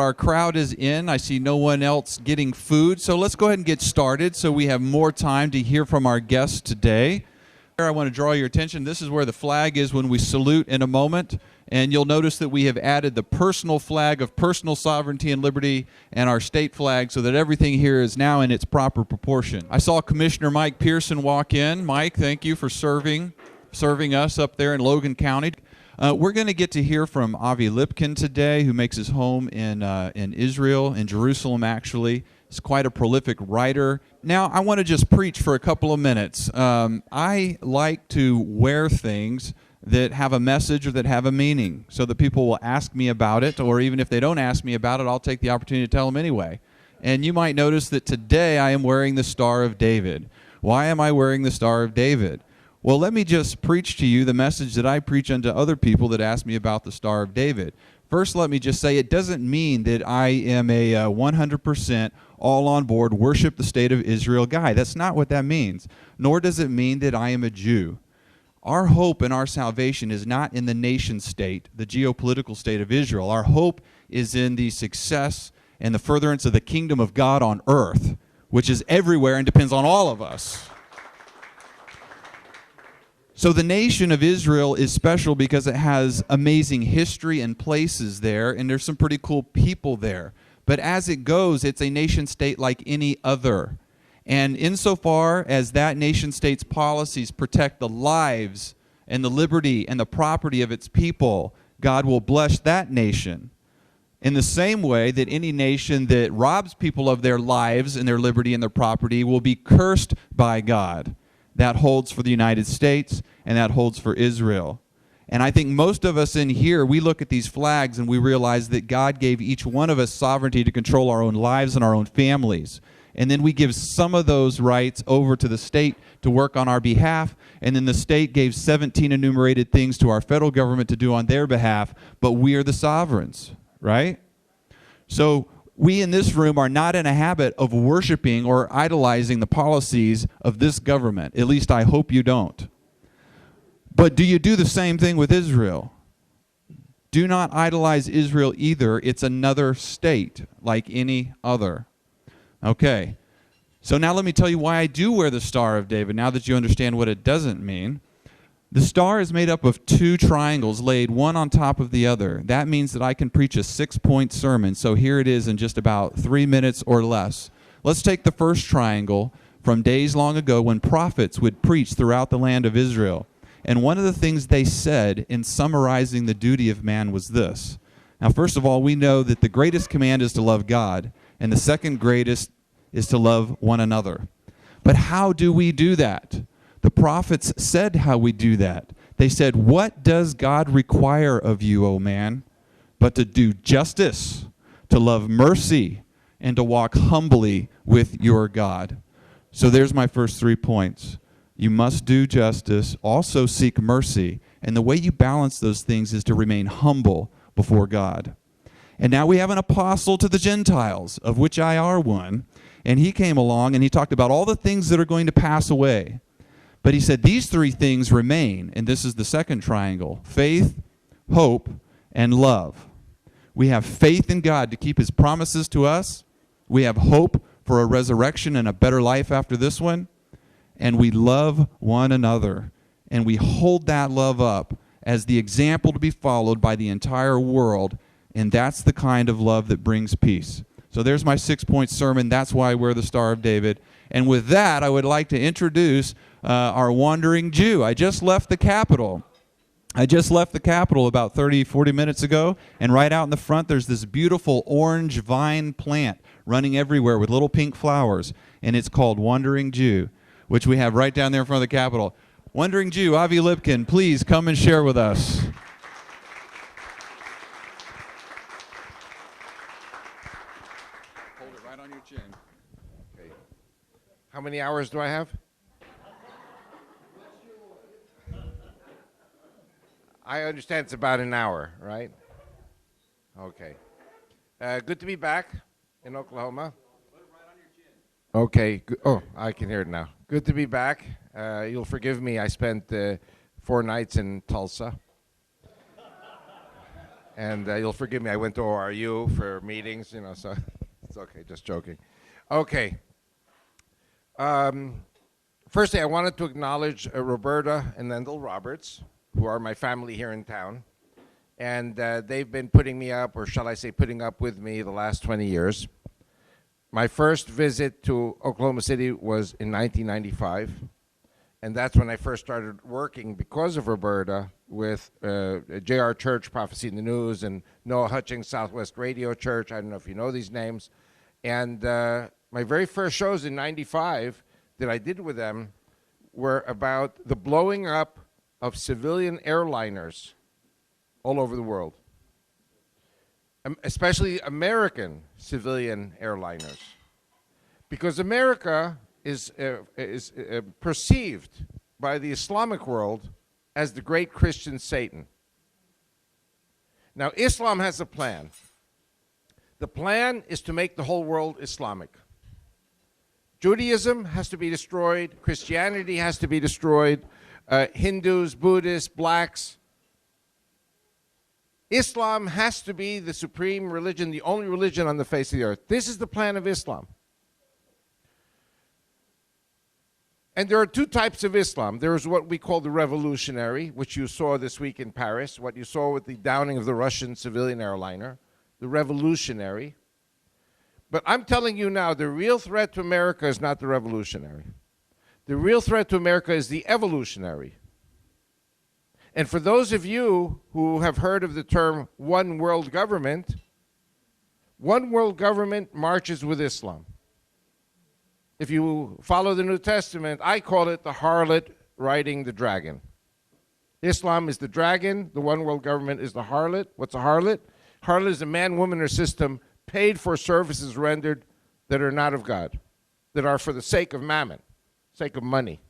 Our crowd is in. I see no one else getting food, so let's go ahead and get started so we have more time to hear from our guests today. I want to draw your attention. This is where the flag is when we salute in a moment, and you'll notice that we have added the personal flag of personal sovereignty and liberty and our state flag so that everything here is now in its proper proportion. I saw Commissioner Mike Pearson walk in. Mike, thank you for serving us up there in Logan County. We're going to get to hear from Avi Lipkin today, who makes his home in Israel, in Jerusalem, actually. He's quite a prolific writer. Now, I want to just preach for a couple of minutes. I like to wear things that have a message or that have a meaning so that people will ask me about it, or even if they don't ask me about it, I'll take the opportunity to tell them anyway. And you might notice that today I am wearing the Star of David. Why am I wearing the Star of David? Well, let me just preach to you the message that I preach unto other people that ask me about the Star of David. First, let me just say it doesn't mean that I am a 100% all on board, worship the state of Israel guy. That's not what that means. Nor does it mean that I am a Jew. Our hope and our salvation is not in the nation state, the geopolitical state of Israel. Our hope is in the success and the furtherance of the kingdom of God on earth, which is everywhere and depends on all of us. So the nation of Israel is special because it has amazing history and places there, and there's some pretty cool people there. But as it goes, it's a nation state like any other. And insofar as that nation state's policies protect the lives and the liberty and the property of its people, God will bless that nation. In the same way that any nation that robs people of their lives and their liberty and their property will be cursed by God. That holds for the United States, and that holds for Israel. And I think most of us in here, we look at these flags and we realize that God gave each one of us sovereignty to control our own lives and our own families. And then we give some of those rights over to the state to work on our behalf, and then the state gave 17 enumerated things to our federal government to do on their behalf, but we are the sovereigns, right? So we in this room are not in a habit of worshiping or idolizing the policies of this government. At least I hope you don't. But do you do the same thing with Israel? Do not idolize Israel either. It's another state like any other. Okay. So now let me tell you why I do wear the Star of David, now that you understand what it doesn't mean. The star is made up of two triangles laid one on top of the other. That means that I can preach a 6-point sermon. So here it is in just about 3 minutes or less. Let's take the first triangle from days long ago when prophets would preach throughout the land of Israel. And one of the things they said in summarizing the duty of man was this. Now, first of all, we know that the greatest command is to love God, and the second greatest is to love one another. But how do we do that? The prophets said how we do that. They said, "What does God require of you, O man, but to do justice, to love mercy, and to walk humbly with your God?" So there's my first 3 points. You must do justice, also seek mercy, and the way you balance those things is to remain humble before God. And now we have an apostle to the Gentiles, of which I are one, and he came along and he talked about all the things that are going to pass away. But he said these 3 things remain, and this is the second triangle: faith, hope, and love. We have faith in God to keep his promises to us. We have hope for a resurrection and a better life after this one. And we love one another. And we hold that love up as the example to be followed by the entire world. And that's the kind of love that brings peace. So there's my 6-point sermon. That's why I wear the Star of David. And with that, I would like to introduce our wandering Jew. I just left the Capitol. About 30, 40 minutes ago, and right out in the front there's this beautiful orange vine plant running everywhere with little pink flowers, and it's called Wandering Jew, which we have right down there in front of the Capitol. Wandering Jew, Avi Lipkin, please come and share with us. Hold it right on your chin. Okay. How many hours do I have? I understand it's about an hour, right? Okay. Good to be back in Oklahoma. Okay. Oh, I can hear it now. Good to be back. You'll forgive me. I spent 4 nights in Tulsa. And you'll forgive me, I went to ORU for meetings, you know, so it's okay, just joking. Okay. Firstly, I wanted to acknowledge Roberta and Lendl Roberts, who are my family here in town. And they've been putting me up, or shall I say putting up with me, the last 20 years. My first visit to Oklahoma City was in 1995. And that's when I first started working, because of Roberta, with J.R. Church, Prophecy in the News, and Noah Hutchings, Southwest Radio Church. I don't know if you know these names. And my very first shows in 95 that I did with them were about the blowing up of civilian airliners all over the world, especially American civilian airliners. Because America is perceived by the Islamic world as the great Christian Satan. Now, Islam has a plan. The plan is to make the whole world Islamic. Judaism has to be destroyed. Christianity has to be destroyed. Hindus, Buddhists, blacks. Islam has to be the supreme religion, the only religion on the face of the earth. This is the plan of Islam. And there are two types of Islam. There is what we call the revolutionary, which you saw this week in Paris, what you saw with the downing of the Russian civilian airliner, the revolutionary. But I'm telling you now, the real threat to America is not the revolutionary. The real threat to America is the evolutionary. And for those of you who have heard of the term one world government marches with Islam. If you follow the New Testament, I call it the harlot riding the dragon. Islam is the dragon, the one world government is the harlot. What's a harlot? Harlot is a man, woman, or system paid for services rendered that are not of God, that are for the sake of mammon, sake of money.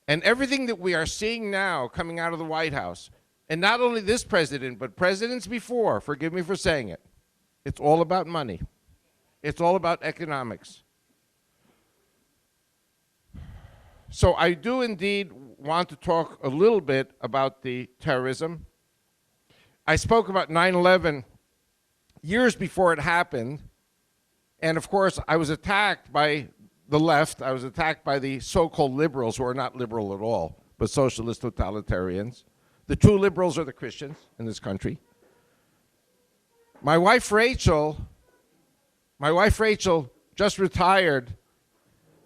And everything that we are seeing now coming out of the White House, and not only this president, but presidents before, forgive me for saying it, it's all about money. It's all about economics. So I do indeed want to talk a little bit about the terrorism. I spoke about 9/11 years before it happened. And of course, I was attacked by the left. I was attacked by the so-called liberals, who are not liberal at all, but socialist totalitarians. The true liberals are the Christians in this country. My wife Rachel just retired.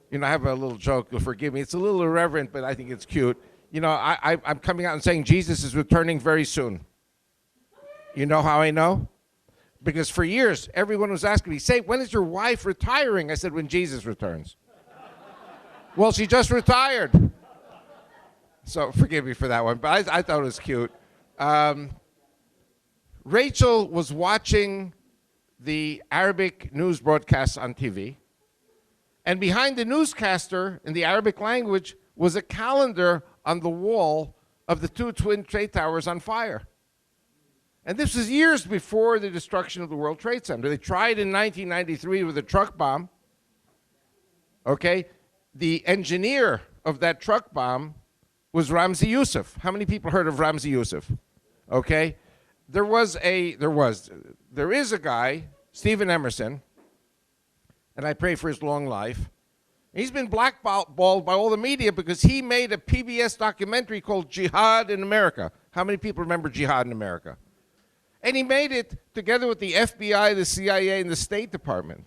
You know, I have a little joke, you'll forgive me. It's a little irreverent, but I think it's cute. You know, I'm coming out and saying Jesus is returning very soon. You know how I know? Because for years, everyone was asking me, say, when is your wife retiring? I said, when Jesus returns. Well, she just retired. So forgive me for that one, but I thought it was cute. Rachel was watching the Arabic news broadcasts on TV, and behind the newscaster in the Arabic language was a calendar on the wall of the two Twin Trade Towers on fire. And this was years before the destruction of the World Trade Center. They tried in 1993 with a truck bomb. Okay? The engineer of that truck bomb was Ramzi Youssef. How many people heard of Ramzi Youssef? Okay? There is a guy, Stephen Emerson, and I pray for his long life. He's been blackballed by all the media because he made a PBS documentary called Jihad in America. How many people remember Jihad in America? And he made it together with the FBI, the CIA, and the State Department.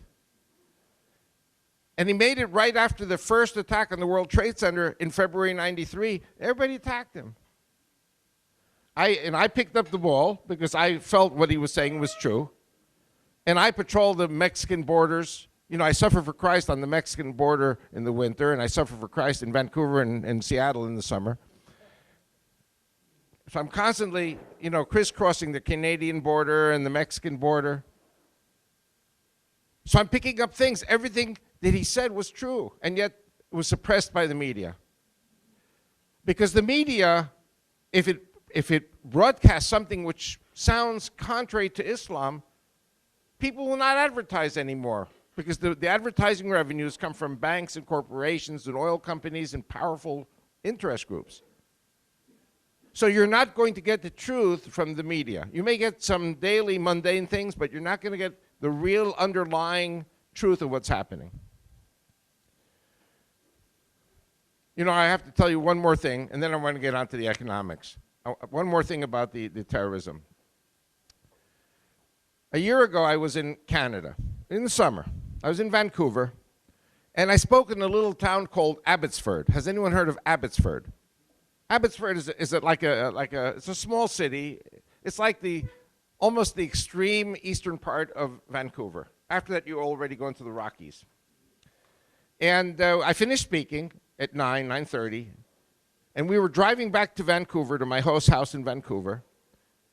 And he made it right after the first attack on the World Trade Center in February '93. Everybody attacked him. I picked up the ball because I felt what he was saying was true. And I patrolled the Mexican borders. You know, I suffer for Christ on the Mexican border in the winter, and I suffer for Christ in Vancouver and Seattle in the summer. So I'm constantly, you know, crisscrossing the Canadian border and the Mexican border. So I'm picking up things. Everything that he said was true, and yet it was suppressed by the media. Because the media, if it broadcasts something which sounds contrary to Islam, people will not advertise anymore. Because the advertising revenues come from banks and corporations and oil companies and powerful interest groups. So you're not going to get the truth from the media. You may get some daily mundane things, but you're not going to get the real underlying truth of what's happening. You know, I have to tell you one more thing, and then I want to get on to the economics. One more thing about the terrorism. A year ago, I was in Canada, in the summer. I was in Vancouver, and I spoke in a little town called Abbotsford. Has anyone heard of Abbotsford? Abbotsford is it's a small city. It's like almost the extreme eastern part of Vancouver. After that, you already go into the Rockies. And I finished speaking at 9:30, and we were driving back to Vancouver, to my host's house in Vancouver,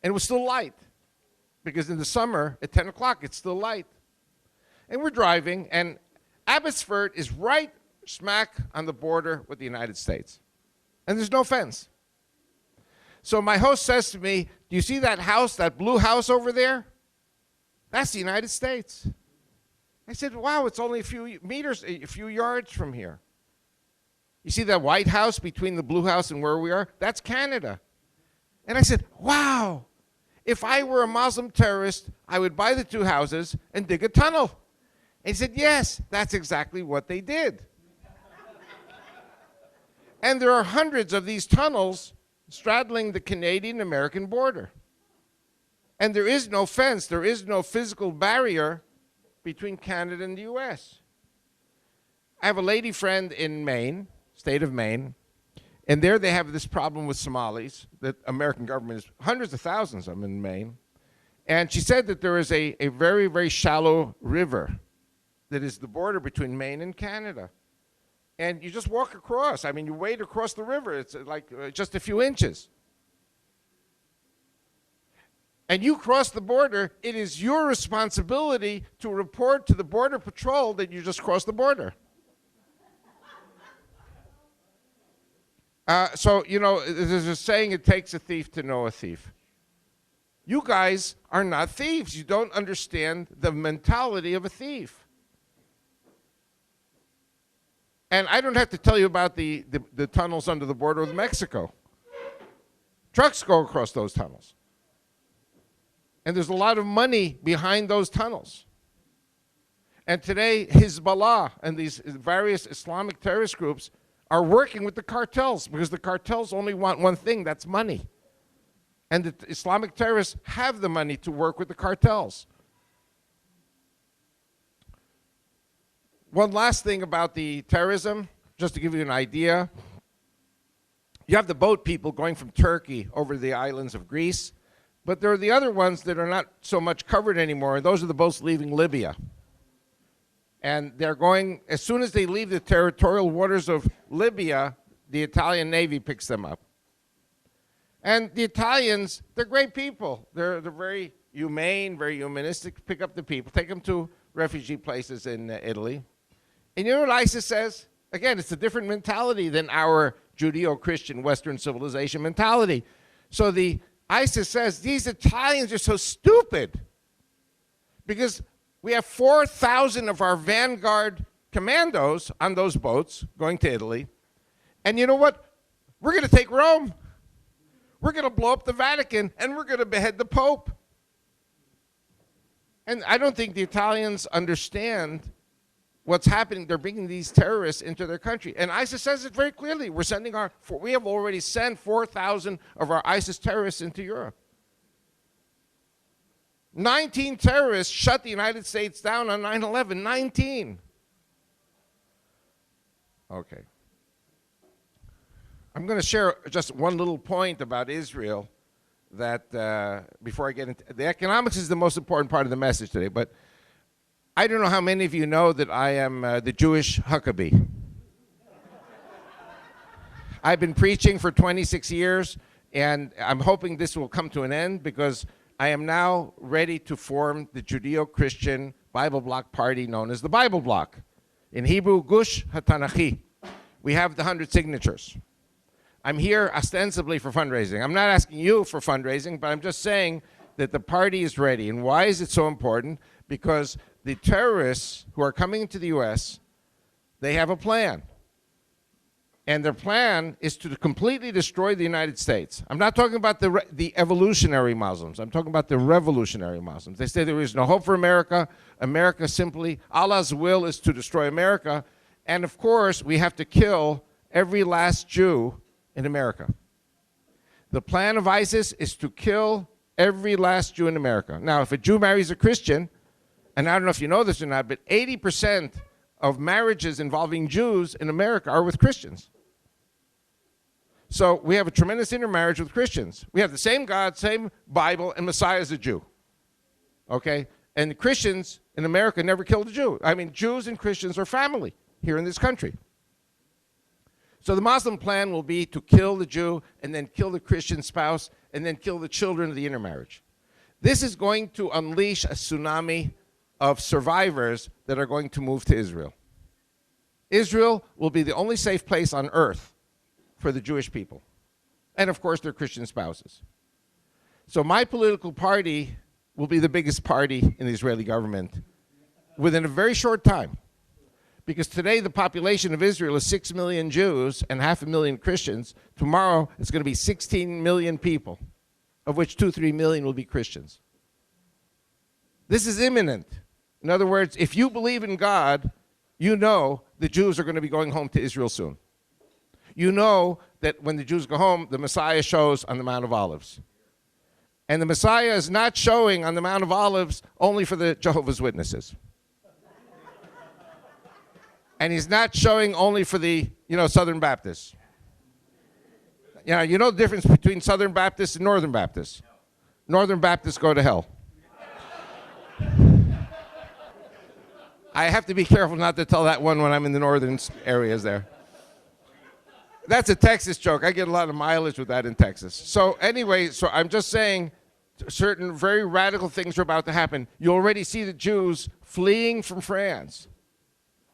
and it was still light, because in the summer, at 10 o'clock, it's still light. And we're driving, and Abbotsford is right smack on the border with the United States. And there's no fence. So my host says to me, do you see that house, that blue house over there? That's the United States. I said, wow, it's only a few meters, a few yards from here. You see that White House between the blue house and where we are? That's Canada. And I said, wow, if I were a Muslim terrorist, I would buy the two houses and dig a tunnel. And he said, yes, that's exactly what they did. And there are hundreds of these tunnels straddling the Canadian-American border. And there is no fence, there is no physical barrier between Canada and the US. I have a lady friend in Maine, state of Maine, and there they have this problem with Somalis. The American government is hundreds of thousands of them in Maine. And she said that there is a very, very shallow river that is the border between Maine and Canada. And you just walk across. I mean, you wade across the river. It's like just a few inches. And you cross the border, it is your responsibility to report to the Border Patrol that you just crossed the border. So, you know, there's a saying, it takes a thief to know a thief. You guys are not thieves. You don't understand the mentality of a thief. And I don't have to tell you about the tunnels under the border with Mexico. Trucks go across those tunnels. And there's a lot of money behind those tunnels. And today, Hezbollah and these various Islamic terrorist groups are working with the cartels, because the cartels only want one thing, that's money. And the Islamic terrorists have the money to work with the cartels. One last thing about the terrorism, just to give you an idea. You have the boat people going from Turkey over the islands of Greece, but there are the other ones that are not so much covered anymore, and those are the boats leaving Libya. And they're going, as soon as they leave the territorial waters of Libya, the Italian Navy picks them up. And the Italians, they're great people. They're very humane, very humanistic. Pick up the people, take them to refugee places in Italy. And you know what ISIS says? Again, it's a different mentality than our judeo-christian Western civilization mentality. So the ISIS says, these Italians are so stupid because we have 4,000 of our vanguard commandos on those boats going to Italy. And you know what? We're going to take Rome. We're going to blow up the Vatican, and we're going to behead the Pope. And I don't think the Italians understand what's happening. They're bringing these terrorists into their country. And ISIS says it very clearly. We have already sent 4,000 of our ISIS terrorists into Europe. 19 terrorists shut the United States down on 9/11. 19. Okay. I'm going to share just one little point about Israel that before I get into the economics is the most important part of the message today, but I don't know how many of you know that I am the Jewish Huckabee. I've been preaching for 26 years, and I'm hoping this will come to an end because I am now ready to form the Judeo-Christian Bible Bloc party known as the Bible Bloc. In Hebrew, Gush HaTanachi. We have the 100 signatures. I'm here ostensibly for fundraising. I'm not asking you for fundraising, but I'm just saying that the party is ready. And why is it so important? Because the terrorists who are coming into the U.S., they have a plan. And their plan is to completely destroy the United States. I'm not talking about the evolutionary Muslims. I'm talking about the revolutionary Muslims. They say there is no hope for America. America simply, Allah's will is to destroy America. And of course, we have to kill every last Jew in America. The plan of ISIS is to kill every last Jew in America. Now, if a Jew marries a Christian, and I don't know if you know this or not, but 80% of marriages involving Jews in America are with Christians. So we have a tremendous intermarriage with Christians. We have the same God, same Bible, and Messiah is a Jew. Okay? And the Christians in America never killed a Jew. I mean, Jews and Christians are family here in this country. So the Muslim plan will be to kill the Jew and then kill the Christian spouse and then kill the children of the intermarriage. This is going to unleash a tsunami of survivors that are going to move to Israel. Israel will be the only safe place on earth for the Jewish people, and of course their Christian spouses. So my political party will be the biggest party in the Israeli government within a very short time, because today the population of Israel is 6 million Jews and 500,000 Christians. Tomorrow it's going to be 16 million people, of which 2-3 million will be Christians. This is imminent. In other words, if you believe in God, you know the Jews are going to be going home to Israel soon. You know that when the Jews go home, the Messiah shows on the Mount of Olives. And the Messiah is not showing on the Mount of Olives only for the Jehovah's Witnesses. And he's not showing only for the, Southern Baptists. You know the difference between Southern Baptists and Northern Baptists? Northern Baptists go to hell. I have to be careful not to tell that one when I'm in the northern areas there. That's a Texas joke. I get a lot of mileage with that in Texas. So anyway, I'm just saying certain very radical things are about to happen. You already see the Jews fleeing from France.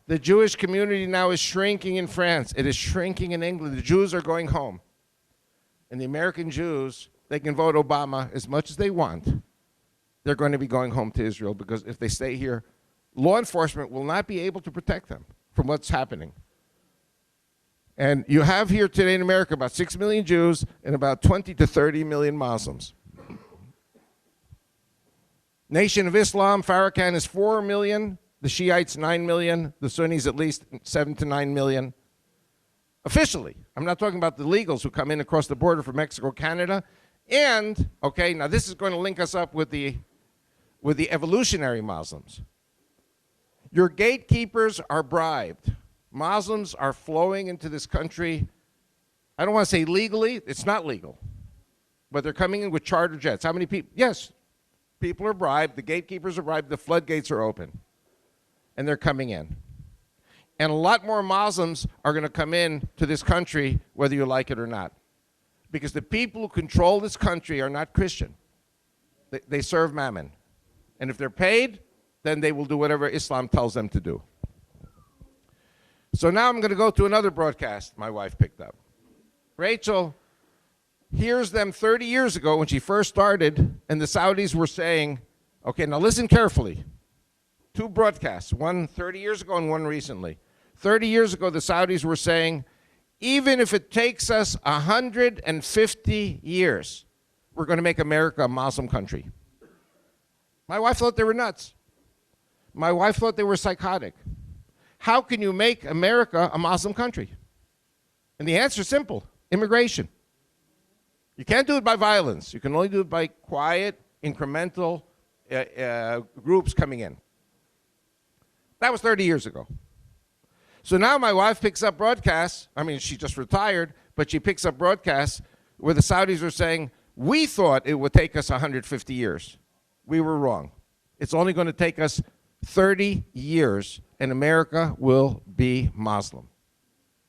The Jewish community now is shrinking in France. It is shrinking in England. The Jews are going home. And the American Jews, they can vote Obama as much as they want. They're going to be going home to Israel, because if they stay here, law enforcement will not be able to protect them from what's happening. And you have here today in America about 6 million Jews and about 20 to 30 million Muslims. Nation of Islam, Farrakhan is 4 million, the Shiites 9 million, the Sunnis at least 7 to 9 million. Officially, I'm not talking about the illegals who come in across the border from Mexico, Canada. And, okay, now this is going to link us up with the evolutionary Muslims. Your gatekeepers are bribed. Muslims are flowing into this country. I don't want to say legally. It's not legal. But they're coming in with charter jets. How many people? Yes, people are bribed. The gatekeepers are bribed. The floodgates are open. And they're coming in. And a lot more Muslims are going to come in to this country, whether you like it or not. Because the people who control this country are not Christian. They serve Mammon. And if they're paid, then they will do whatever Islam tells them to do. So now I'm going to go to another broadcast my wife picked up. Rachel hears them 30 years ago when she first started, and the Saudis were saying, okay, now listen carefully. 2 broadcasts, one 30 years ago and one recently. 30 years ago, the Saudis were saying, even if it takes us 150 years, we're going to make America a Muslim country. My wife thought they were nuts. My wife thought they were psychotic. How can you make America a Muslim country? And the answer is simple: immigration. You can't do it by violence. You can only do it by quiet, incremental groups coming in. That was 30 years ago. So now my wife picks up broadcasts. I mean, she just retired, but she picks up broadcasts where the Saudis are saying, we thought it would take us 150 years. We were wrong. It's only going to take us 30 years, and America will be Muslim.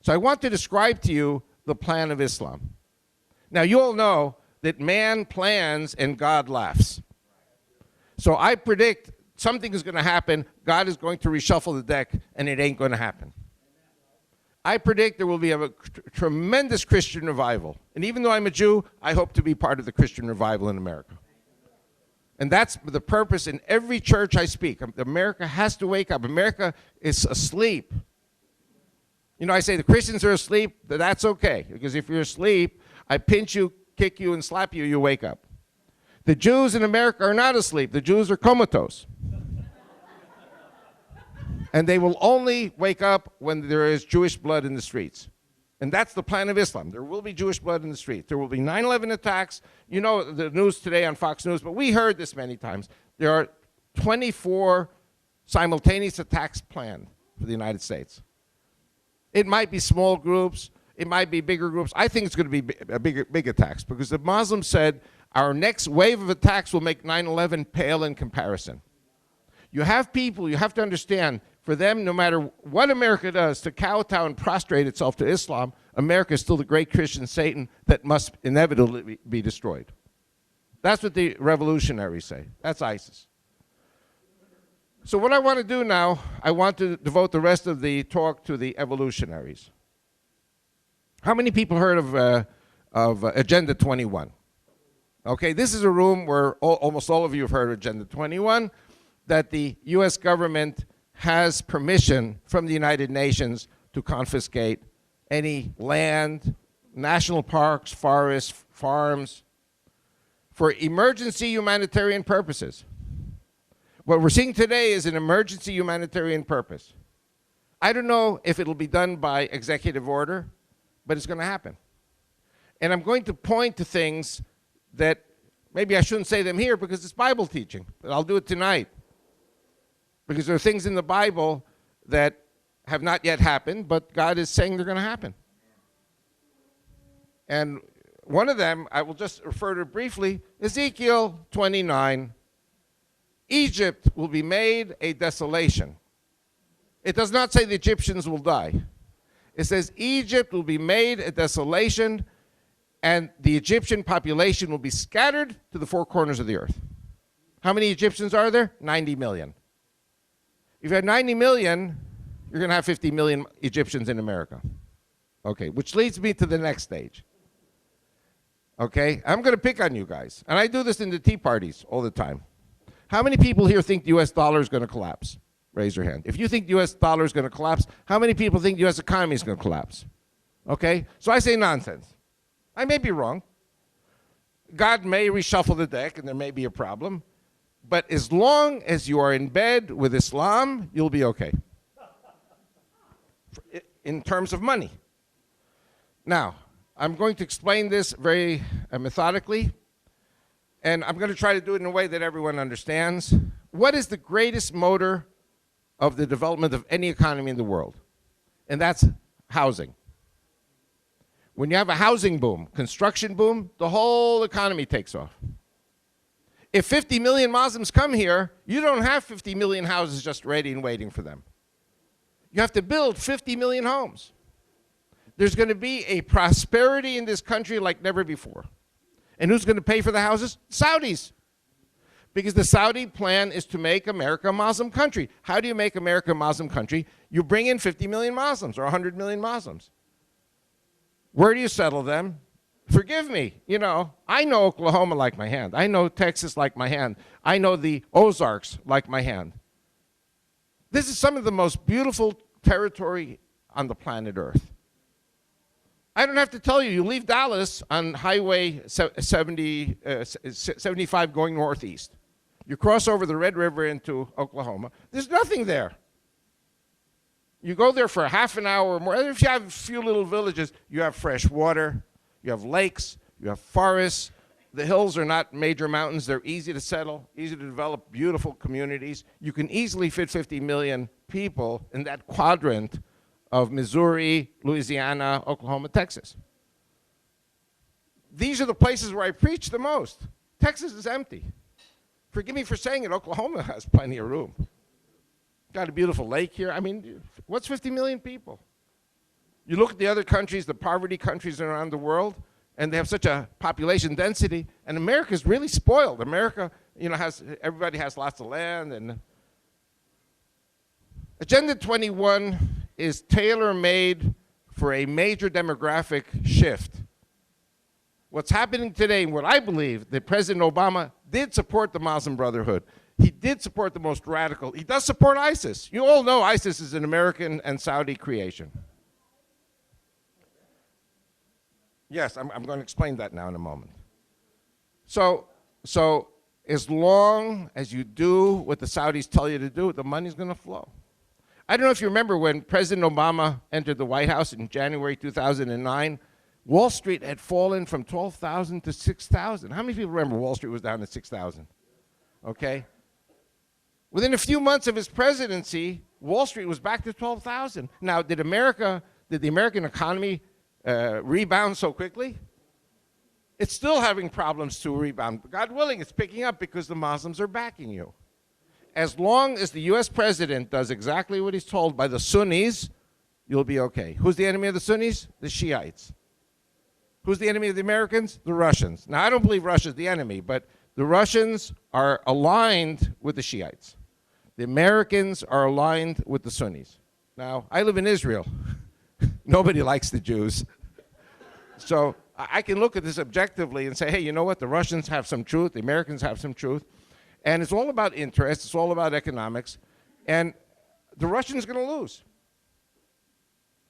So I want to describe to you the plan of Islam. Now, you all know that man plans and God laughs. So I predict something is going to happen. God is going to reshuffle the deck, and it ain't going to happen. I predict there will be a tremendous Christian revival. And even though I'm a Jew, I hope to be part of the Christian revival in America. And that's the purpose in every church I speak. America has to wake up. America is asleep. You know, I say the Christians are asleep, that's okay. Because if you're asleep, I pinch you, kick you, and slap you, you wake up. The Jews in America are not asleep. The Jews are comatose. And they will only wake up when there is Jewish blood in the streets. And that's the plan of Islam. There will be Jewish blood in the streets. There will be 9/11 attacks. You know the news today on Fox News, but we heard this many times. There are 24 simultaneous attacks planned for the United States. It might be small groups. It might be bigger groups. I think it's going to be big attacks because the Muslims said our next wave of attacks will make 9/11 pale in comparison. You have people, you have to understand, for them, no matter what America does to kowtow and prostrate itself to Islam, America is still the great Christian Satan that must inevitably be destroyed. That's what the revolutionaries say. That's ISIS. So what I want to do now, I want to devote the rest of the talk to the evolutionaries. How many people heard of Agenda 21? Okay, this is a room where almost all of you have heard of Agenda 21, that the US government has permission from the United Nations to confiscate any land, national parks, forests, farms, for emergency humanitarian purposes. What we're seeing today is an emergency humanitarian purpose. I don't know if it'll be done by executive order, but it's going to happen. And I'm going to point to things that maybe I shouldn't say them here because it's Bible teaching, but I'll do it tonight. Because there are things in the Bible that have not yet happened, but God is saying they're going to happen. And one of them, I will just refer to briefly, Ezekiel 29. Egypt will be made a desolation. It does not say the Egyptians will die. It says Egypt will be made a desolation, and the Egyptian population will be scattered to the four corners of the earth. How many Egyptians are there? 90 million. If you have 90 million, you're going to have 50 million Egyptians in America. Okay, which leads me to the next stage. Okay, I'm going to pick on you guys. And I do this in the tea parties all the time. How many people here think the U.S. dollar is going to collapse? Raise your hand. If you think the U.S. dollar is going to collapse, how many people think the U.S. economy is going to collapse? Okay, so I say nonsense. I may be wrong. God may reshuffle the deck and there may be a problem. But as long as you are in bed with Islam, you'll be okay. In terms of money. Now, I'm going to explain this very methodically, and I'm going to try to do it in a way that everyone understands. What is the greatest motor of the development of any economy in the world? And that's housing. When you have a housing boom, construction boom, the whole economy takes off. If 50 million Muslims come here, you don't have 50 million houses just ready and waiting for them. You have to build 50 million homes. There's going to be a prosperity in this country like never before. And who's going to pay for the houses? Saudis. Because the Saudi plan is to make America a Muslim country. How do you make America a Muslim country? You bring in 50 million Muslims or 100 million Muslims. Where do you settle them? Forgive me, you know, I know Oklahoma like my hand. I know Texas like my hand. I know the Ozarks like my hand. This is some of the most beautiful territory on the planet Earth. I don't have to tell you, you leave Dallas on Highway 75 going northeast. You cross over the Red River into Oklahoma. There's nothing there. You go there for a half an hour or more. If you have a few little villages, you have fresh water. You have lakes, you have forests. The hills are not major mountains. They're easy to settle, easy to develop, beautiful communities. You can easily fit 50 million people in that quadrant of Missouri, Louisiana, Oklahoma, Texas. These are the places where I preach the most. Texas is empty. Forgive me for saying it, Oklahoma has plenty of room. Got a beautiful lake here. I mean, what's 50 million people? You look at the other countries, the poverty countries around the world, and they have such a population density, and America's really spoiled. America, you know, everybody has lots of land. And Agenda 21 is tailor-made for a major demographic shift. What's happening today, and what I believe, that President Obama did support the Muslim Brotherhood. He did support the most radical. He does support ISIS. You all know ISIS is an American and Saudi creation. Yes, I'm going to explain that now in a moment. So as long as you do what the Saudis tell you to do, the money's going to flow. I don't know if you remember when President Obama entered the White House in January 2009, Wall Street had fallen from 12,000 to 6,000. How many people remember Wall Street was down to 6,000? Okay. Within a few months of his presidency, Wall Street was back to 12,000. Now, did the American economy rebound so quickly? It's still having problems to rebound. God willing, it's picking up because the Muslims are backing you. As long as the U.S. president does exactly what he's told by the Sunnis, you'll be okay. Who's the enemy of the Sunnis? The Shiites. Who's the enemy of the Americans? The Russians. Now, I don't believe Russia's the enemy, but the Russians are aligned with the Shiites. The Americans are aligned with the Sunnis. Now, I live in Israel. Nobody likes the Jews. So I can look at this objectively and say, hey, you know what? The Russians have some truth. The Americans have some truth. And it's all about interest. It's all about economics. And the Russians are going to lose.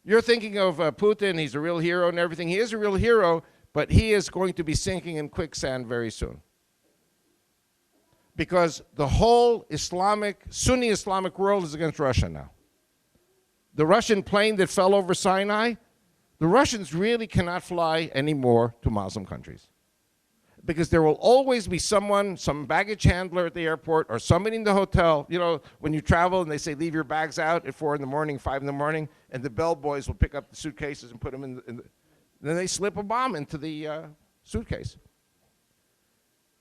You're thinking of Putin. He's a real hero and everything. He is a real hero, but he is going to be sinking in quicksand very soon. Because the whole Sunni Islamic world is against Russia now. The Russian plane that fell over Sinai, the Russians really cannot fly anymore to Muslim countries. Because there will always be someone, some baggage handler at the airport, or somebody in the hotel. You know, when you travel and they say, leave your bags out at 4 in the morning, 5 in the morning, and the bellboys will pick up the suitcases and put them in then they slip a bomb into the suitcase.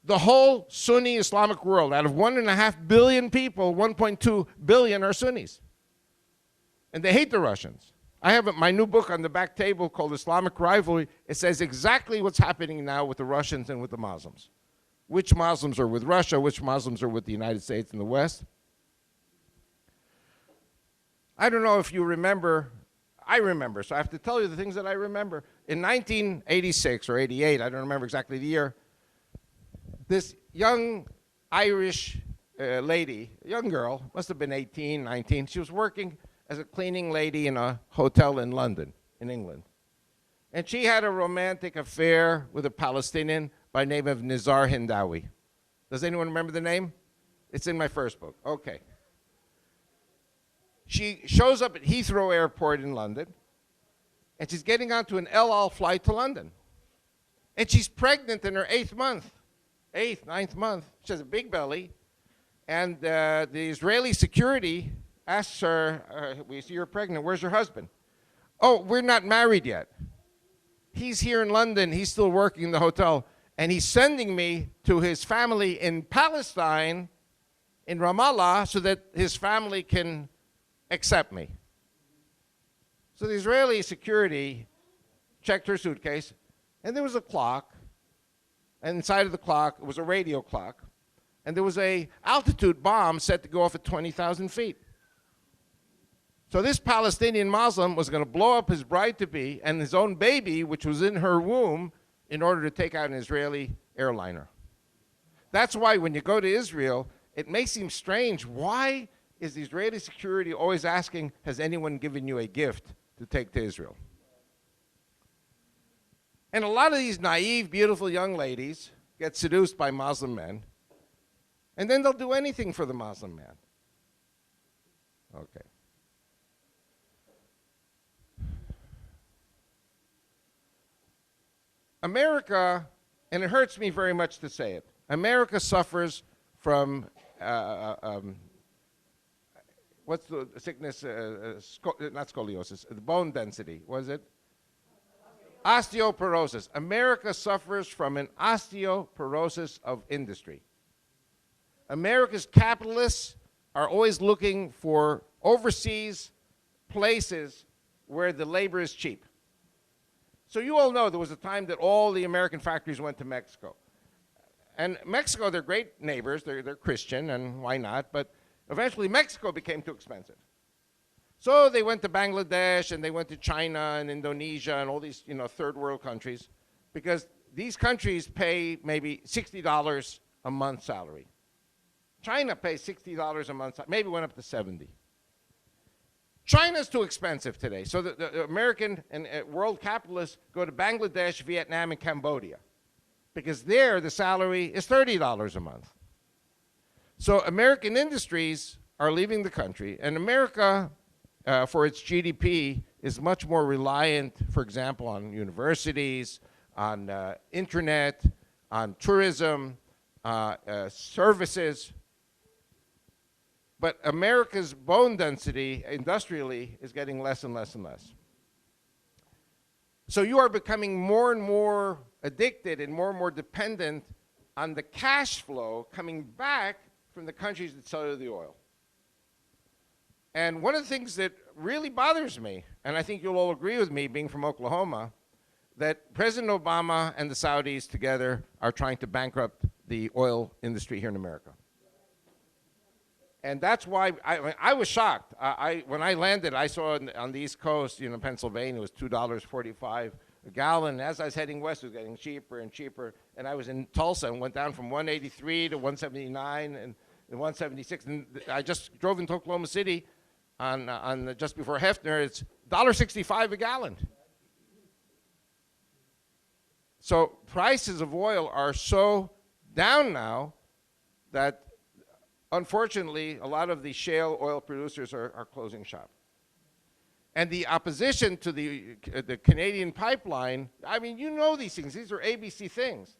The whole Sunni Islamic world, out of 1.5 billion people, 1.2 billion are Sunnis. And they hate the Russians. I have my new book on the back table called Islamic Rivalry. It says exactly what's happening now with the Russians and with the Muslims. Which Muslims are with Russia, which Muslims are with the United States and the West. I don't know if you remember. I remember, so I have to tell you the things that I remember. In 1986 or 88, I don't remember exactly the year, this young Irish lady, a young girl, must have been 18, 19, she was working as a cleaning lady in a hotel in London, in England. And she had a romantic affair with a Palestinian by the name of Nizar Hindawi. Does anyone remember the name? It's in my first book. Okay. She shows up at Heathrow Airport in London, and she's getting onto an El Al flight to London. And she's pregnant in her 9th month. She has a big belly. And the Israeli security asks her, we see you're pregnant, where's your husband? Oh, we're not married yet. He's here in London, he's still working in the hotel, and he's sending me to his family in Palestine, in Ramallah, so that his family can accept me. So the Israeli security checked her suitcase, and there was a clock, and inside of the clock was a radio clock, and there was a altitude bomb set to go off at 20,000 feet. So this Palestinian Muslim was going to blow up his bride-to-be and his own baby, which was in her womb, in order to take out an Israeli airliner. That's why when you go to Israel, it may seem strange. Why is the Israeli security always asking, has anyone given you a gift to take to Israel? And a lot of these naive, beautiful young ladies get seduced by Muslim men, and then they'll do anything for the Muslim man. Okay. America, and it hurts me very much to say it, America suffers from, what's the sickness, not scoliosis, the bone density, was it? Osteoporosis. America suffers from an osteoporosis of industry. America's capitalists are always looking for overseas places where the labor is cheap. So you all know there was a time that all the American factories went to Mexico. And Mexico, they're great neighbors, they're Christian, and why not? But eventually Mexico became too expensive. So they went to Bangladesh, and they went to China and Indonesia and all these, third world countries, because these countries pay maybe $60 a month salary. China pays $60 a month, maybe went up to 70. China's too expensive today. So the American and world capitalists go to Bangladesh, Vietnam, and Cambodia, because there the salary is $30 a month. So American industries are leaving the country, and America, for its GDP, is much more reliant, for example, on universities, on internet, on tourism, services. But America's bone density, industrially, is getting less and less and less. So you are becoming more and more addicted and more dependent on the cash flow coming back from the countries that sell you the oil. And one of the things that really bothers me, and I think you'll all agree with me, being from Oklahoma, that President Obama and the Saudis together are trying to bankrupt the oil industry here in America. And that's why I was shocked. When I landed, I saw on the East Coast, Pennsylvania, it was $2.45 a gallon. As I was heading west, it was getting cheaper and cheaper. And I was in Tulsa and went down from 183 to 179 and 176. And I just drove into Oklahoma City on just before Hefner. It's $1.65 a gallon. So prices of oil are so down now that, unfortunately, a lot of the shale oil producers are closing shop. And the opposition to the Canadian pipeline, I mean, you know these things. These are ABC things,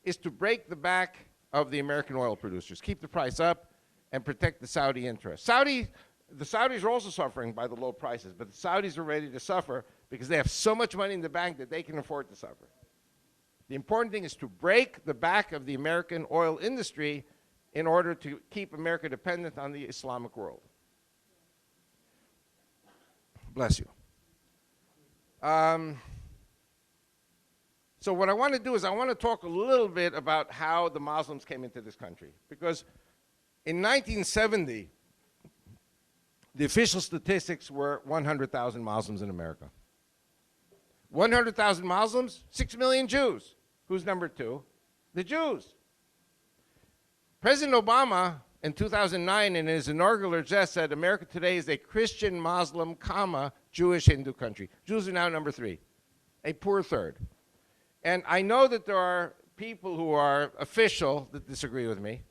is to break the back of the American oil producers, keep the price up, and protect the Saudi interests. The Saudis are also suffering by the low prices, but the Saudis are ready to suffer because they have so much money in the bank that they can afford to suffer. The important thing is to break the back of the American oil industry in order to keep America dependent on the Islamic world. Bless you. So what I want to do is I want to talk a little bit about how the Muslims came into this country. Because in 1970, the official statistics were 100,000 Muslims in America. 100,000 Muslims, 6 million Jews. Who's number two? The Jews. President Obama, in 2009, in his inaugural address, said America today is a Christian, Muslim, Jewish, Hindu country. Jews are now number three, a poor third. And I know that there are people who are official that disagree with me,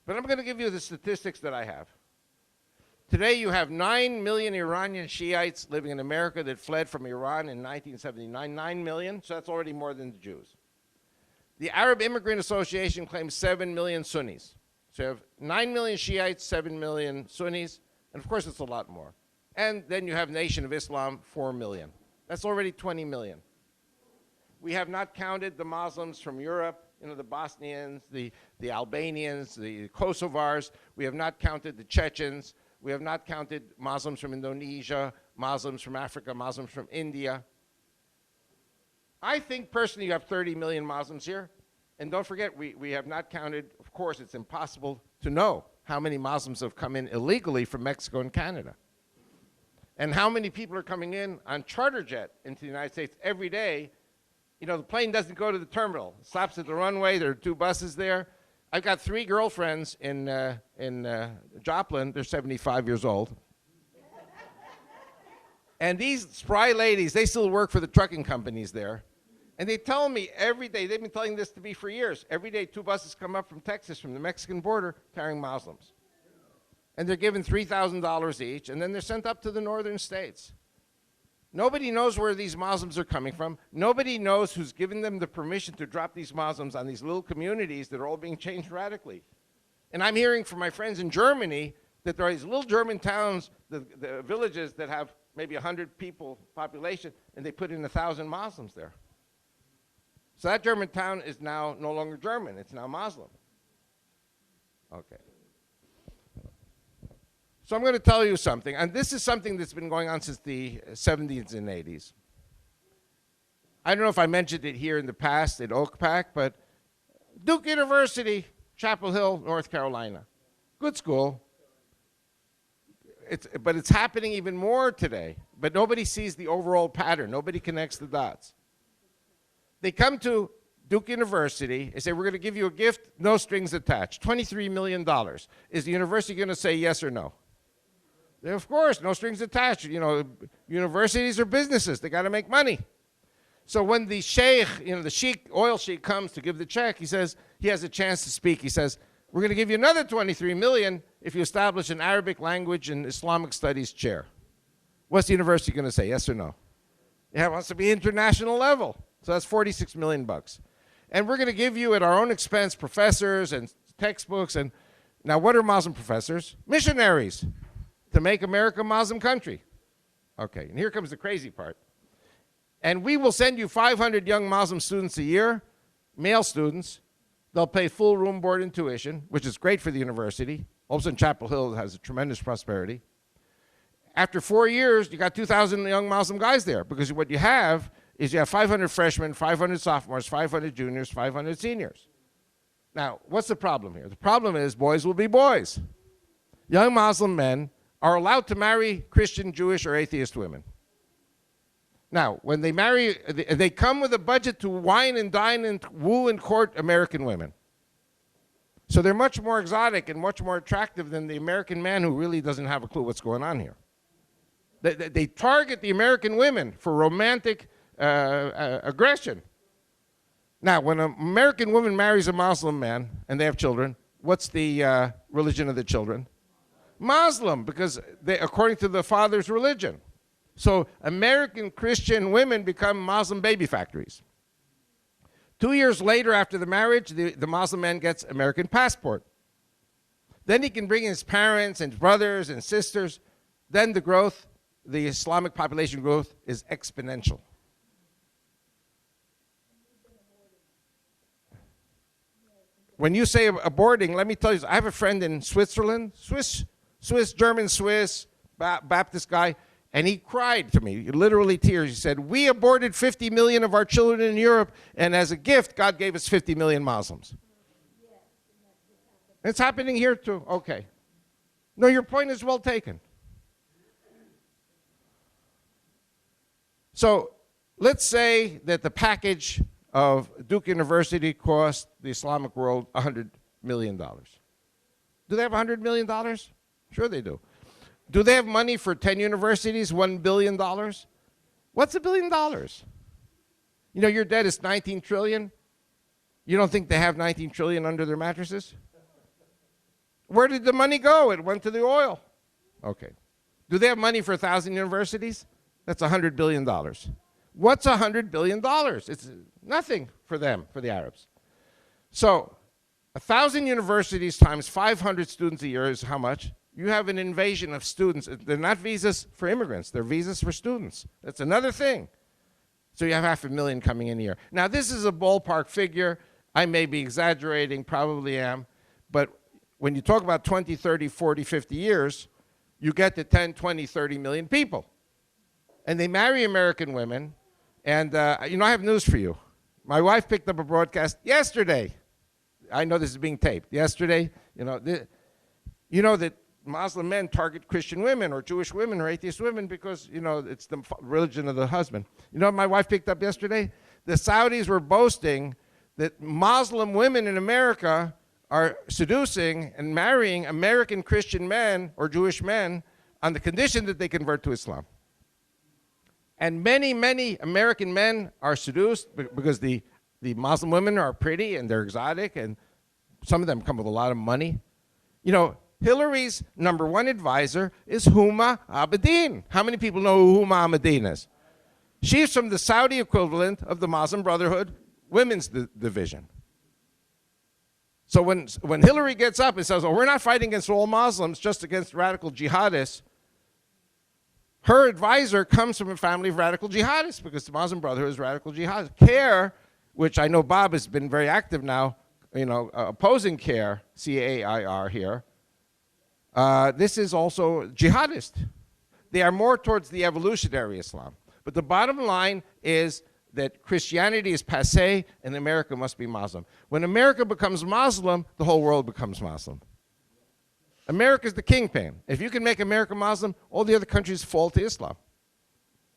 but I'm going to give you the statistics that I have. Today you have 9 million Iranian Shiites living in America that fled from Iran in 1979, 9 million, so that's already more than the Jews. The Arab Immigrant Association claims 7 million Sunnis. So you have 9 million Shiites, 7 million Sunnis, and of course it's a lot more. And then you have Nation of Islam, 4 million. That's already 20 million. We have not counted the Muslims from Europe, the Bosnians, the Albanians, the Kosovars. We have not counted the Chechens. We have not counted Muslims from Indonesia, Muslims from Africa, Muslims from India. I think personally you have 30 million Muslims here. And don't forget, we have not counted, of course, it's impossible to know how many Muslims have come in illegally from Mexico and Canada. And how many people are coming in on charter jet into the United States every day. The plane doesn't go to the terminal. It stops at the runway. There are 2 buses there. I've got 3 girlfriends in Joplin. They're 75 years old. And these spry ladies, they still work for the trucking companies there. And they tell me every day, they've been telling this to me for years, every day 2 buses come up from Texas, from the Mexican border, carrying Muslims. And they're given $3,000 each, and then they're sent up to the northern states. Nobody knows where these Muslims are coming from. Nobody knows who's given them the permission to drop these Muslims on these little communities that are all being changed radically. And I'm hearing from my friends in Germany that there are these little German towns, the villages that have maybe 100 people population, and they put in 1,000 Muslims there. So that German town is now no longer German. It's now Muslim. Okay. So I'm going to tell you something, and this is something that's been going on since the 70s and 80s. I don't know if I mentioned it here in the past at OCPAC, but Duke University, Chapel Hill, North Carolina. Good school. But it's happening even more today. But nobody sees the overall pattern. Nobody connects the dots. They come to Duke University and say, we're going to give you a gift, no strings attached, $23 million. Is the university going to say yes or no? Of course, no strings attached. Universities are businesses. They got to make money. So when the sheikh, the oil sheikh comes to give the check, he says, he has a chance to speak. He says, we're going to give you another 23 million if you establish an Arabic language and Islamic studies chair. What's the university going to say, yes or no? Yeah, it wants to be international level. So that's 46 million bucks. And we're going to give you at our own expense professors and textbooks. And now what are Muslim professors? Missionaries to make America a Muslim country. Okay, and here comes the crazy part. And we will send you 500 young Muslim students a year, male students. They'll pay full room, board, and tuition, which is great for the university. All of a sudden, Chapel Hill has a tremendous prosperity. After 4 years, you got 2,000 young Muslim guys there, because what you have is you have 500 freshmen, 500 sophomores, 500 juniors, 500 seniors. Now, what's the problem here? The problem is boys will be boys. Young Muslim men are allowed to marry Christian, Jewish, or atheist women. Now, when they marry, they come with a budget to wine and dine and woo and court American women. So they're much more exotic and much more attractive than the American man who really doesn't have a clue what's going on here. They target the American women for romantic aggression. Now, when an American woman marries a Muslim man and they have children, what's the religion of the children? Muslim, because according to the father's religion. So American Christian women become Muslim baby factories. 2 years later after the marriage, the Muslim man gets American passport. Then he can bring his parents and brothers and sisters. Then the Islamic population growth is exponential. When you say aborting, let me tell you, I have a friend in Switzerland, German Swiss, Baptist guy, and he cried to me, literally tears. He said, we aborted 50 million of our children in Europe, and as a gift, God gave us 50 million Muslims. It's happening here too. Okay. No, your point is well taken. So let's say that the package of Duke University cost the Islamic world $100 million. Do they have $100 million? Sure they do. Do they have money for 10 universities, $1 billion? What's $1 billion? Your debt is 19 trillion. You don't think they have 19 trillion under their mattresses? Where did the money go? It went to the oil. Okay. Do they have money for 1,000 universities? That's $100 billion. What's $100 billion? It's nothing for them, for the Arabs. So 1,000 universities times 500 students a year is how much? You have an invasion of students. They're not visas for immigrants. They're visas for students. That's another thing. So you have 500,000 coming in a year. Now, this is a ballpark figure. I may be exaggerating, probably am. But when you talk about 20, 30, 40, 50 years, you get to 10, 20, 30 million people. And they marry American women. And, I have news for you. My wife picked up a broadcast yesterday. I know this is being taped. Yesterday, that Muslim men target Christian women or Jewish women or atheist women because, it's the religion of the husband. You know what my wife picked up yesterday? The Saudis were boasting that Muslim women in America are seducing and marrying American Christian men or Jewish men on the condition that they convert to Islam. And many, many American men are seduced because the Muslim women are pretty and they're exotic, and some of them come with a lot of money. Hillary's number one advisor is Huma Abedin. How many people know who Huma Abedin is? She's from the Saudi equivalent of the Muslim Brotherhood Women's Division. So when Hillary gets up and says, we're not fighting against all Muslims, just against radical jihadists, her advisor comes from a family of radical jihadists because the Muslim Brotherhood is radical jihadists. CAIR, which I know Bob has been very active now, opposing CAIR, C-A-I-R here, this is also jihadist. They are more towards the evolutionary Islam. But the bottom line is that Christianity is passé and America must be Muslim. When America becomes Muslim, the whole world becomes Muslim. America's the kingpin. If you can make America Muslim, all the other countries fall to Islam.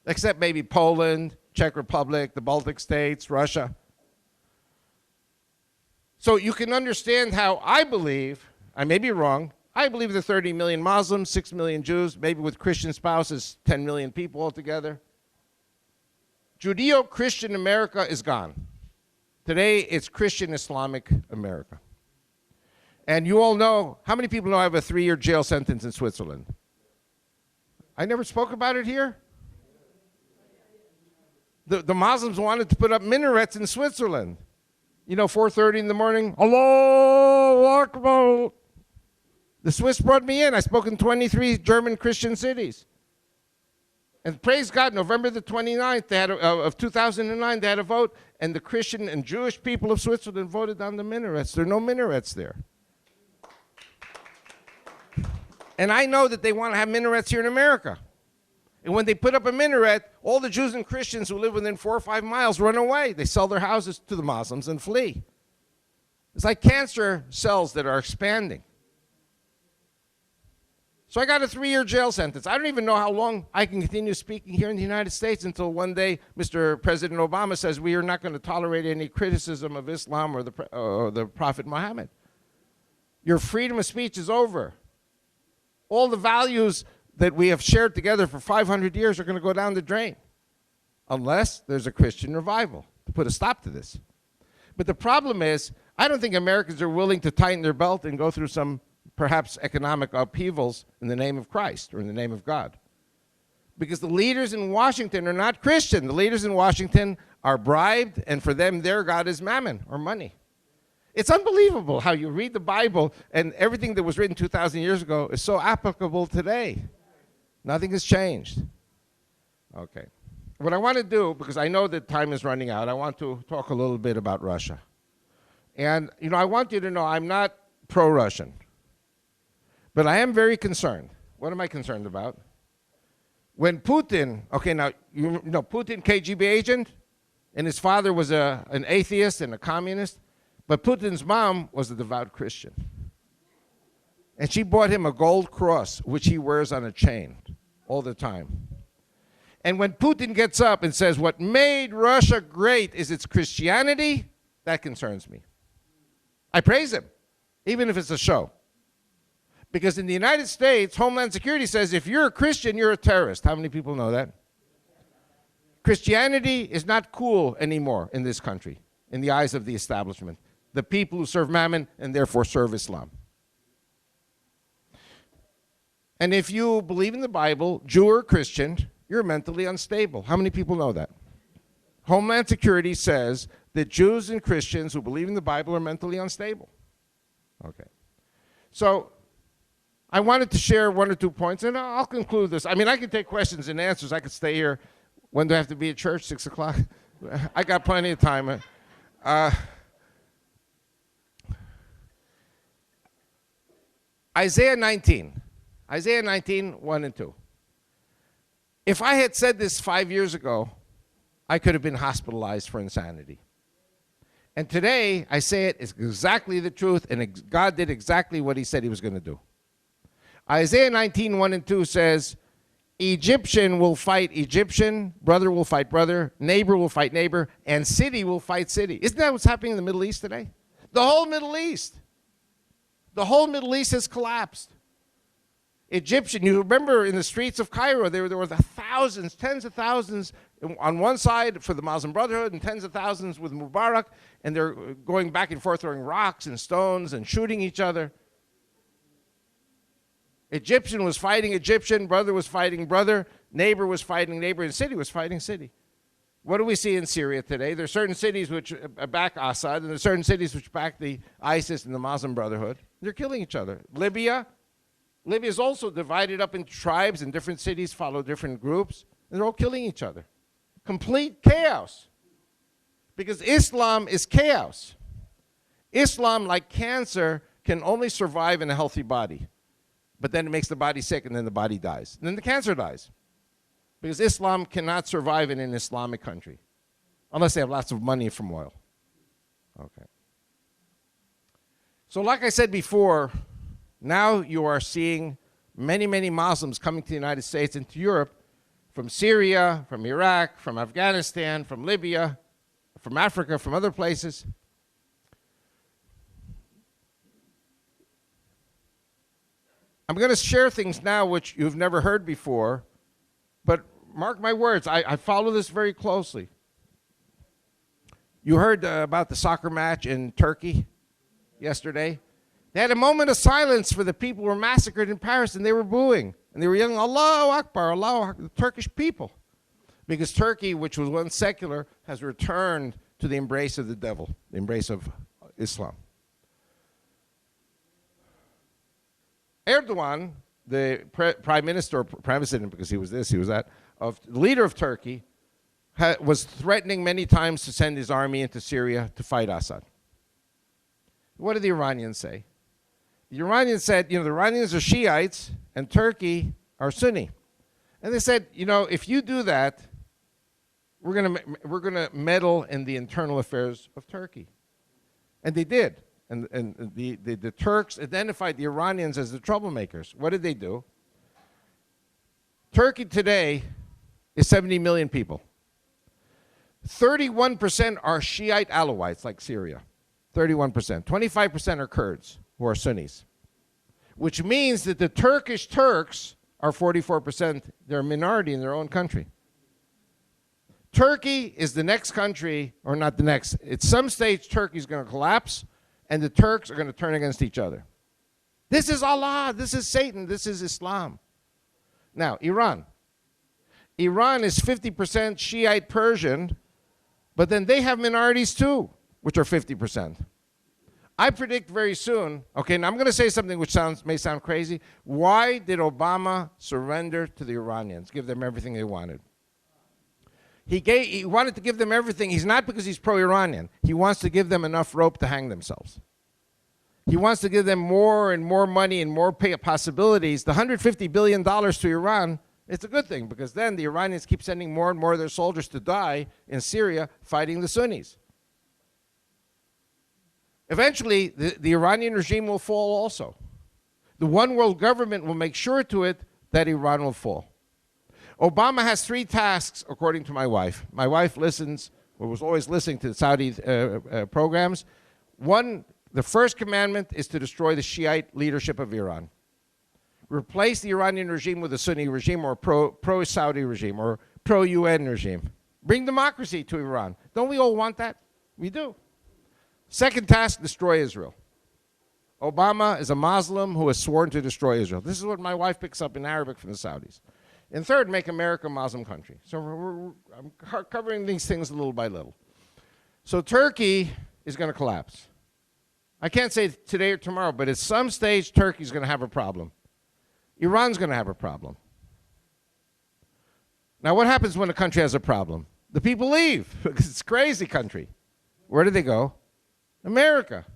Except maybe Poland, Czech Republic, the Baltic states, Russia. So you can understand how I believe, I may be wrong, I believe there are 30 million Muslims, 6 million Jews, maybe with Christian spouses, 10 million people altogether. Judeo-Christian America is gone. Today, it's Christian Islamic America. And you all know, how many people know I have a 3-year jail sentence in Switzerland? I never spoke about it here. The Muslims wanted to put up minarets in Switzerland. You know, 4:30 in the morning, Allahu Akbar. The Swiss brought me in. I spoke in 23 German Christian cities. And praise God, November the 29th of 2009, they had a vote, and the Christian and Jewish people of Switzerland voted on the minarets. There are no minarets there. And I know that they want to have minarets here in America. And when they put up a minaret, all the Jews and Christians who live within 4 or 5 miles run away. They sell their houses to the Muslims and flee. It's like cancer cells that are expanding. So I got a 3-year jail sentence. I don't even know how long I can continue speaking here in the United States until one day Mr. President Obama says we are not going to tolerate any criticism of Islam or the Prophet Muhammad. Your freedom of speech is over. All the values that we have shared together for 500 years are going to go down the drain unless there's a Christian revival to put a stop to this. But the problem is, I don't think Americans are willing to tighten their belt and go through some perhaps economic upheavals in the name of Christ or in the name of God. Because the leaders in Washington are not Christian. The leaders in Washington are bribed, and for them, their God is mammon or money. It's unbelievable how you read the Bible and everything that was written 2,000 years ago is so applicable today. Nothing has changed. Okay. What I want to do, because I know that time is running out, I want to talk a little bit about Russia. And, you know, I want you to know I'm not pro-Russian. But I am very concerned. What am I concerned about? When Putin, okay, now, you know, Putin, KGB agent, and his father was an atheist and a communist, but Putin's mom was a devout Christian. And she bought him a gold cross, which he wears on a chain all the time. And when Putin gets up and says, what made Russia great is its Christianity, that concerns me. I praise him, even if it's a show. Because in the United States, Homeland Security says if you're a Christian, you're a terrorist. How many people know that? Christianity is not cool anymore in this country, in the eyes of the establishment. The people who serve Mammon and therefore serve Islam. And if you believe in the Bible, Jew or Christian, you're mentally unstable. How many people know that? Homeland Security says that Jews and Christians who believe in the Bible are mentally unstable. Okay. So I wanted to share 1 or 2 points, and I'll conclude this. I mean, I could take questions and answers. I could stay here. When do I have to be at church? 6 o'clock? I got plenty of time. Isaiah 19. Isaiah 19, 1 and 2. If I had said this 5 years ago, I could have been hospitalized for insanity. And today, I say it's exactly the truth, and God did exactly what he said he was going to do. Isaiah 19, 1 and 2 says, Egyptian will fight Egyptian, brother will fight brother, neighbor will fight neighbor, and city will fight city. Isn't that what's happening in the Middle East today? The whole Middle East. The whole Middle East has collapsed. Egyptian, you remember in the streets of Cairo, there were thousands, tens of thousands on one side for the Muslim Brotherhood and tens of thousands with Mubarak, and they're going back and forth throwing rocks and stones and shooting each other. Egyptian was fighting Egyptian, brother was fighting brother, neighbor was fighting neighbor, and city was fighting city. What do we see in Syria today? There are certain cities which back Assad, and there are certain cities which back the ISIS and the Muslim Brotherhood. They're killing each other. Libya is also divided up into tribes, and different cities follow different groups, and they're all killing each other. Complete chaos. Because Islam is chaos. Islam, like cancer, can only survive in a healthy body. But then it makes the body sick, and then the body dies. And then the cancer dies. Because Islam cannot survive in an Islamic country unless they have lots of money from oil. Okay. So like I said before, now you are seeing many, many Muslims coming to the United States and to Europe from Syria, from Iraq, from Afghanistan, from Libya, from Africa, from other places. I'm going to share things now which you've never heard before, but mark my words, I follow this very closely. You heard about the soccer match in Turkey yesterday? They had a moment of silence for the people who were massacred in Paris, and they were booing. And they were yelling, Allahu Akbar, Allahu Akbar, the Turkish people. Because Turkey, which was once secular, has returned to the embrace of the devil, the embrace of Islam. Erdogan, the prime minister, or president, because he was this, he was that, of the leader of Turkey, was threatening many times to send his army into Syria to fight Assad. What did the Iranians say? The Iranians said, the Iranians are Shiites and Turkey are Sunni. And they said, if you do that, we're gonna meddle in the internal affairs of Turkey. And they did. And the Turks identified the Iranians as the troublemakers. What did they do? Turkey today is 70 million people. 31% are Shiite Alawites, like Syria. 31%. 25% are Kurds, who are Sunnis. Which means that the Turkish Turks are 44%. They're a minority in their own country. Turkey is the next country, or not the next. At some stage, Turkey's going to collapse, and the Turks are going to turn against each other. This is Allah. This is Satan. This is Islam. Now, Iran. Iran is 50% Shiite Persian, but then they have minorities too, which are 50%. I predict very soon, okay, now I'm going to say something which may sound crazy. Why did Obama surrender to the Iranians, give them everything they wanted? He wanted to give them everything. He's not because he's pro-Iranian. He wants to give them enough rope to hang themselves. He wants to give them more and more money and more possibilities. The $150 billion to Iran, it's a good thing, because then the Iranians keep sending more and more of their soldiers to die in Syria fighting the Sunnis. Eventually, the Iranian regime will fall also. The one world government will make sure to it that Iran will fall. Obama has 3 tasks, according to my wife. My wife listens, or was always listening to the Saudi programs. One, the first commandment is to destroy the Shiite leadership of Iran. Replace the Iranian regime with a Sunni regime, or pro-Saudi regime, or pro-UN regime. Bring democracy to Iran. Don't we all want that? We do. Second task, destroy Israel. Obama is a Muslim who has sworn to destroy Israel. This is what my wife picks up in Arabic from the Saudis. And third, make America a Muslim country. So I'm covering these things little by little. So Turkey is going to collapse. I can't say today or tomorrow, but at some stage, Turkey's going to have a problem. Iran's going to have a problem. Now, what happens when a country has a problem? The people leave, because it's a crazy country. Where do they go? America.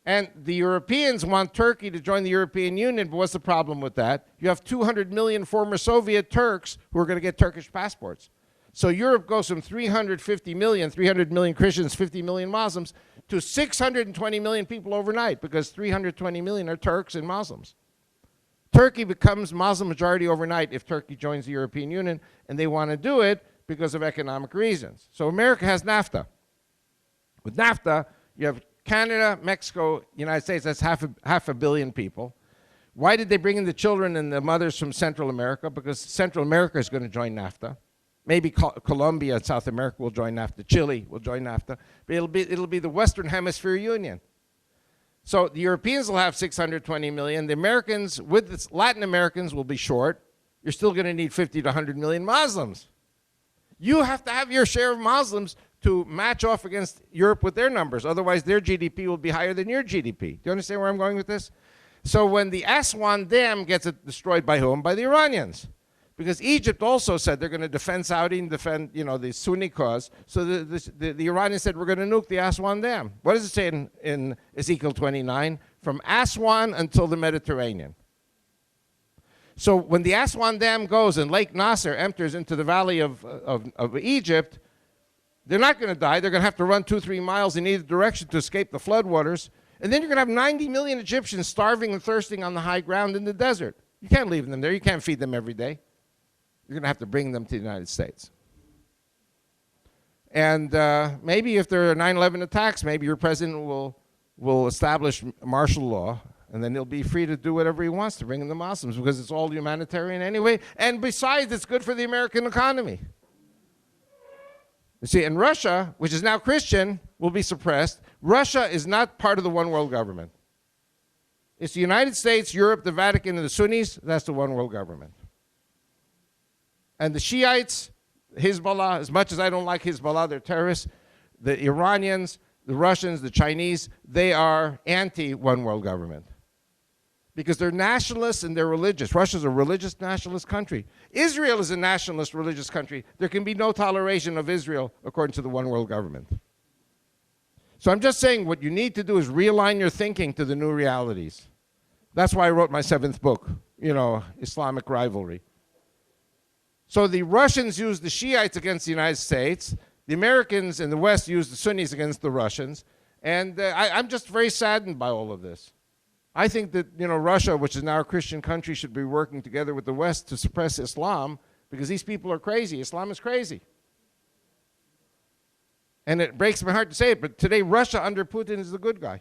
And the Europeans want Turkey to join the European Union, but what's the problem with that? You have 200 million former Soviet Turks who are going to get Turkish passports. So Europe goes from 300 million Christians, 50 million Muslims, to 620 million people overnight, because 320 million are Turks and Muslims. Turkey becomes Muslim majority overnight if Turkey joins the European Union, and they want to do it because of economic reasons. So America has NAFTA. With NAFTA, you have Canada, Mexico, United States, that's half a billion people. Why did they bring in the children and the mothers from Central America? Because Central America is going to join NAFTA. Maybe Colombia and South America will join NAFTA. Chile will join NAFTA. But it'll be the Western Hemisphere Union. So the Europeans will have 620 million. The Americans, with the Latin Americans, will be short. You're still going to need 50 to 100 million Muslims. You have to have your share of Muslims to match off against Europe with their numbers. Otherwise, their GDP will be higher than your GDP. Do you understand where I'm going with this? So when the Aswan Dam gets destroyed by whom? By the Iranians. Because Egypt also said they're going to defend Saudi and defend, the Sunni cause. So the Iranians said, we're going to nuke the Aswan Dam. What does it say in Ezekiel 29? From Aswan until the Mediterranean. So when the Aswan Dam goes and Lake Nasser enters into the valley of Egypt, they're not going to die. They're going to have to run 2-3 miles in either direction to escape the floodwaters. And then you're going to have 90 million Egyptians starving and thirsting on the high ground in the desert. You can't leave them there. You can't feed them every day. You're going to have to bring them to the United States. And maybe if there are 9/11 attacks, maybe your president will establish martial law And then he'll be free to do whatever he wants to bring in the Muslims because it's all humanitarian anyway. And besides, it's good for the American economy. You see, and Russia, which is now Christian, will be suppressed. Russia is not part of the one world government. It's the United States, Europe, the Vatican, and the Sunnis. That's the one world government. And the Shiites, Hezbollah, as much as I don't like Hezbollah, they're terrorists. The Iranians, the Russians, the Chinese, they are anti-one world government. Because they're nationalists and they're religious. Russia's a religious nationalist country. Israel is a nationalist religious country. There can be no toleration of Israel according to the one world government. So I'm just saying what you need to do is realign your thinking to the new realities. That's why I wrote my 7th book, Islamic Rivalry. So the Russians used the Shiites against the United States. The Americans in the West used the Sunnis against the Russians. And I'm just very saddened by all of this. I think that Russia, which is now a Christian country, should be working together with the West to suppress Islam because these people are crazy. Islam is crazy. And it breaks my heart to say it, but today Russia under Putin is the good guy.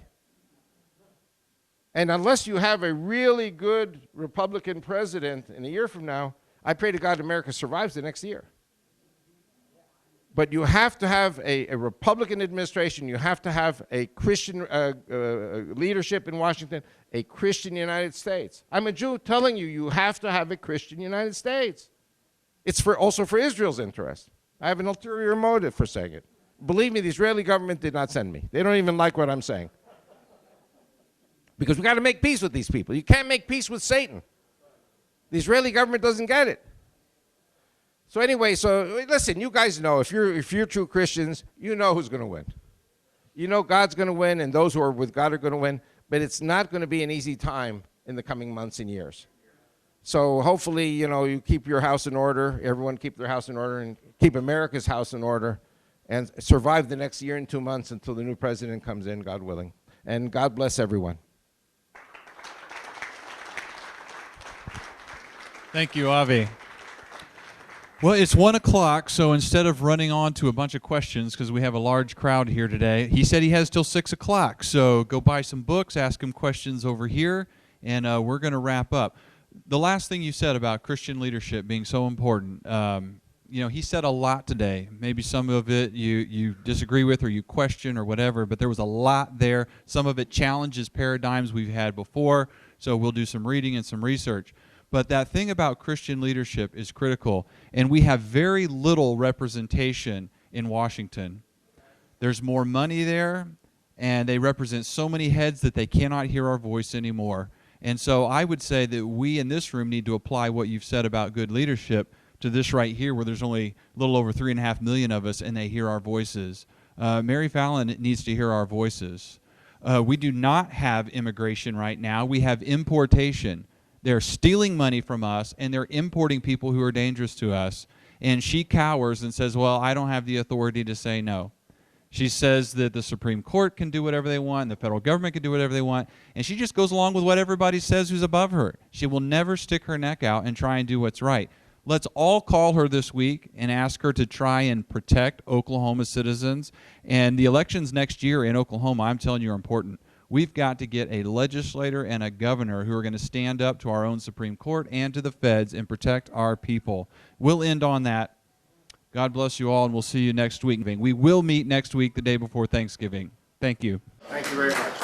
And unless you have a really good Republican president in a year from now, I pray to God America survives the next year. But you have to have a Republican administration. You have to have a Christian leadership in Washington, a Christian United States. I'm a Jew telling you, you have to have a Christian United States. It's also for Israel's interest. I have an ulterior motive for saying it. Believe me, the Israeli government did not send me. They don't even like what I'm saying. Because we've got to make peace with these people. You can't make peace with Satan. The Israeli government doesn't get it. So anyway, listen, you guys know, if you're true Christians, you know who's going to win. You know God's going to win, and those who are with God are going to win, but it's not going to be an easy time in the coming months and years. So hopefully, you keep your house in order, everyone keep their house in order, and keep America's house in order, and survive the next year and 2 months until the new president comes in, God willing. And God bless everyone. Thank you, Avi. Well, it's 1 o'clock, so instead of running on to a bunch of questions, because we have a large crowd here today, he said he has till 6 o'clock. So go buy some books, ask him questions over here, and we're going to wrap up. The last thing you said about Christian leadership being so important, he said a lot today. Maybe some of it you disagree with or you question or whatever, but there was a lot there. Some of it challenges paradigms we've had before, so we'll do some reading and some research. But that thing about Christian leadership is critical, and we have very little representation in Washington. There's more money there, and they represent so many heads that they cannot hear our voice anymore. And so I would say that we in this room need to apply what you've said about good leadership to this right here, where there's only a little over 3.5 million of us, and they hear our voices. Mary Fallon needs to hear our voices. We do not have immigration right now. We have importation. They're stealing money from us, and they're importing people who are dangerous to us. And she cowers and says, well, I don't have the authority to say no. She says that the Supreme Court can do whatever they want, and the federal government can do whatever they want, and she just goes along with what everybody says who's above her. She will never stick her neck out and try and do what's right. Let's all call her this week and ask her to try and protect Oklahoma citizens. And the elections next year in Oklahoma, I'm telling you, are important. We've got to get a legislator and a governor who are going to stand up to our own Supreme Court and to the feds and protect our people. We'll end on that. God bless you all, and we'll see you next week. We will meet next week, the day before Thanksgiving. Thank you. Thank you very much.